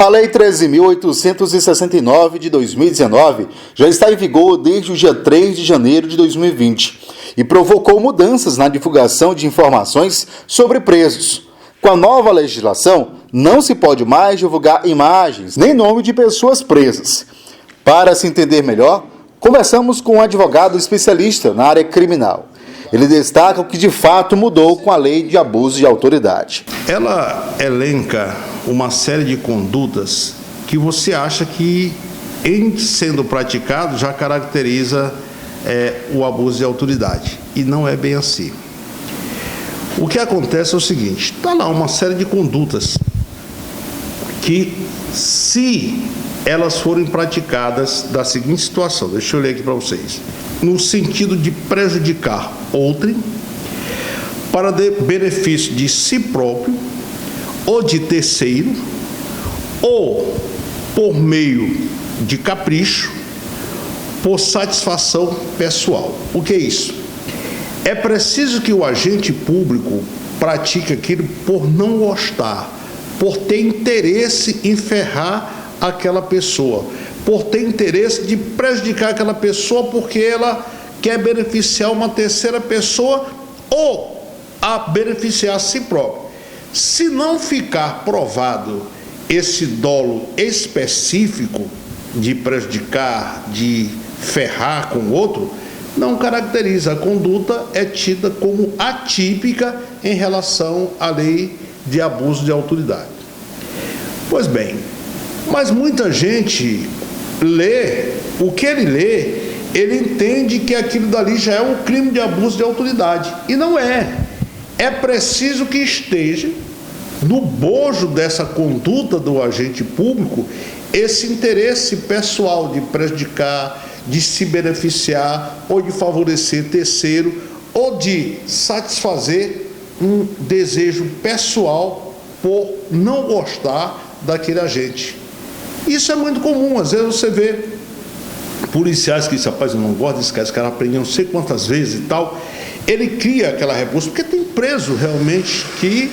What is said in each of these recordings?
A Lei 13.869 de 2019 já está em vigor desde o dia 3 de janeiro de 2020 e provocou mudanças na divulgação de informações sobre presos. Com a nova legislação, não se pode mais divulgar imagens nem nome de pessoas presas. Para se entender melhor, conversamos com um advogado especialista na área criminal. Ele destaca o que de fato mudou com a lei de abuso de autoridade. Ela elenca uma série de condutas que você acha que, em sendo praticado, já caracteriza o abuso de autoridade. E não é bem assim. O que acontece é o seguinte: está lá uma série de condutas que, se elas forem praticadas da seguinte situação, deixa eu ler aqui para vocês, no sentido de prejudicar outrem, para benefício de si próprio, ou de terceiro, ou por meio de capricho, por satisfação pessoal. O que é isso? É preciso que o agente público pratique aquilo por não gostar, por ter interesse em ferrar aquela pessoa, por ter interesse de prejudicar aquela pessoa porque ela quer beneficiar uma terceira pessoa ou a beneficiar a si próprio. Se não ficar provado esse dolo específico de prejudicar, de ferrar com o outro, não caracteriza. A conduta é tida como atípica em relação à lei de abuso de autoridade. Pois bem, mas muita gente lê, o que ele lê, ele entende que aquilo dali já é um crime de abuso de autoridade. E não é. É preciso que esteja no bojo dessa conduta do agente público esse interesse pessoal de prejudicar, de se beneficiar, ou de favorecer terceiro, ou de satisfazer um desejo pessoal por não gostar daquele agente. Isso é muito comum. Às vezes você vê policiais que dizem: rapaz, eu não gosto desse cara, esse cara aprendeu não sei quantas vezes e tal. Ele cria aquela repulsa, porque tem preso realmente que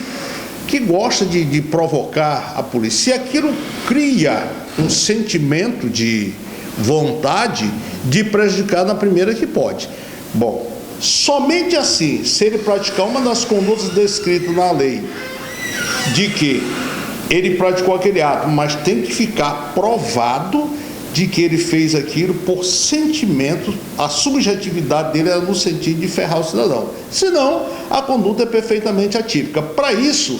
gosta de provocar a polícia. E aquilo cria um sentimento de vontade de prejudicar na primeira que pode. Bom, somente assim, se ele praticar uma das condutas descritas na lei, de que ele praticou aquele ato, mas tem que ficar provado de que ele fez aquilo por sentimento, a subjetividade dele era no sentido de ferrar o cidadão. Senão, a conduta é perfeitamente atípica. Para isso,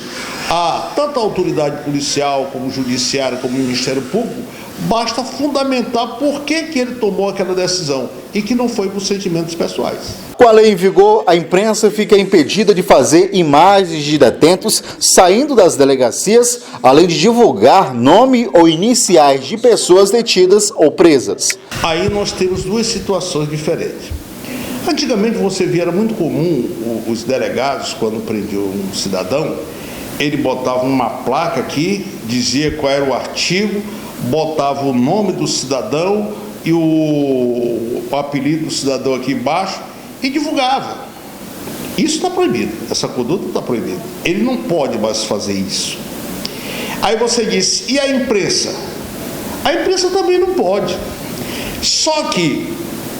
tanto a autoridade policial, como o judiciário, como o Ministério Público, basta fundamentar por que ele tomou aquela decisão e que não foi por sentimentos pessoais. Com a lei em vigor, a imprensa fica impedida de fazer imagens de detentos saindo das delegacias, além de divulgar nome ou iniciais de pessoas detidas ou presas. Aí nós temos duas situações diferentes. Antigamente você via, era muito comum os delegados, quando prendiam um cidadão, ele botava uma placa aqui, dizia qual era o artigo, botava o nome do cidadão e o apelido do cidadão aqui embaixo e divulgava. Isso está proibido, essa conduta está proibida. Ele não pode mais fazer isso. Aí você diz: e a imprensa? A imprensa também não pode. Só que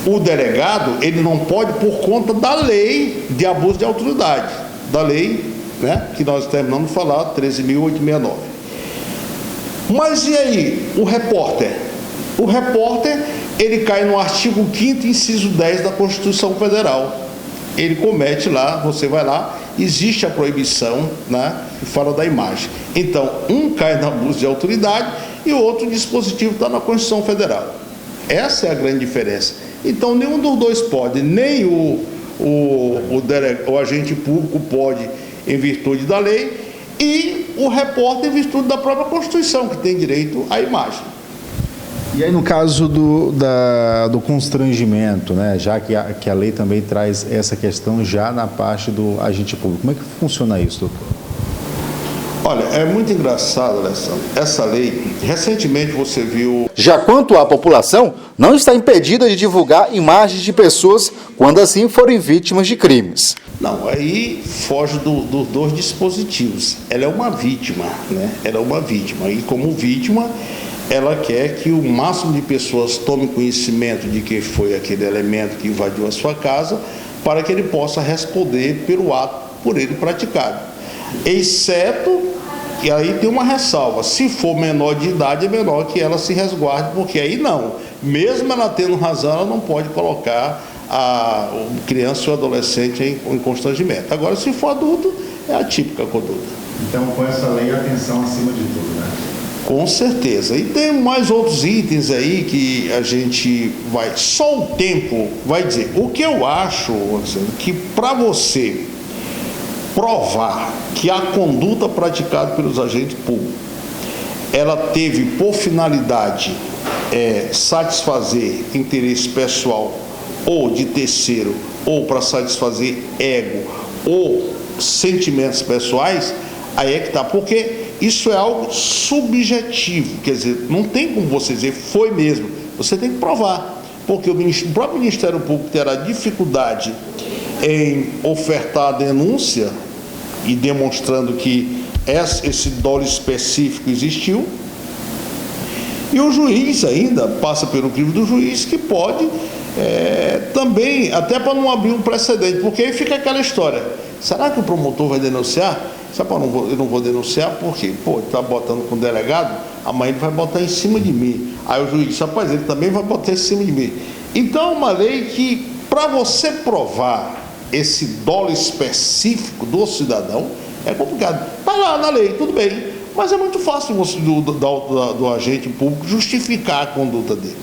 o delegado, ele não pode por conta da lei de abuso de autoridade, da lei, né, que nós terminamos de falar, 13.869. Mas e aí, o repórter? O repórter, ele cai no artigo 5º, inciso 10 da Constituição Federal. Ele comete lá, você vai lá, existe a proibição, né, que fala da imagem. Então, um cai no abuso de autoridade e o outro dispositivo está na Constituição Federal. Essa é a grande diferença. Então, nenhum dos dois pode, nem o agente público pode, em virtude da lei, e o repórter em virtude da própria Constituição, que tem direito à imagem. E aí, no caso do constrangimento, né, já que a lei também traz essa questão já na parte do agente público, como é que funciona isso, doutor? Olha, é muito engraçado, Alessandro, essa lei, recentemente você viu... Já quanto à população, não está impedida de divulgar imagens de pessoas quando assim forem vítimas de crimes. Não, aí foge dos dois dispositivos. Ela é uma vítima, né? Ela é uma vítima. E como vítima, ela quer que o máximo de pessoas tomem conhecimento de que foi aquele elemento que invadiu a sua casa, para que ele possa responder pelo ato por ele praticado. Exceto que aí tem uma ressalva: se for menor de idade, é melhor que ela se resguarde, porque aí não, mesmo ela tendo razão, ela não pode colocar a criança ou adolescente em constrangimento. Agora, se for adulto, é a típica conduta. Então, com essa lei, atenção acima de tudo, né? Com certeza. E tem mais outros itens aí que a gente vai... Só o tempo vai dizer. O que eu acho, que para você provar que a conduta praticada pelos agentes públicos, ela teve por finalidade satisfazer interesse pessoal ou de terceiro, ou para satisfazer ego ou sentimentos pessoais, aí é que está, porque isso é algo subjetivo, quer dizer, não tem como você dizer foi mesmo, você tem que provar, porque o próprio Ministério Público terá dificuldade em ofertar a denúncia e demonstrando que esse dolo específico existiu, e o juiz ainda passa pelo crivo do juiz, que pode também, até para não abrir um precedente, porque aí fica aquela história: será que o promotor vai denunciar? Sabe, eu não vou denunciar porque, está botando com o delegado, amanhã ele vai botar em cima de mim. Aí o juiz diz: rapaz, ele também vai botar em cima de mim. Então, é uma lei que, para você provar esse dolo específico do cidadão, é complicado. Está lá na lei, tudo bem, mas é muito fácil do agente público justificar a conduta dele.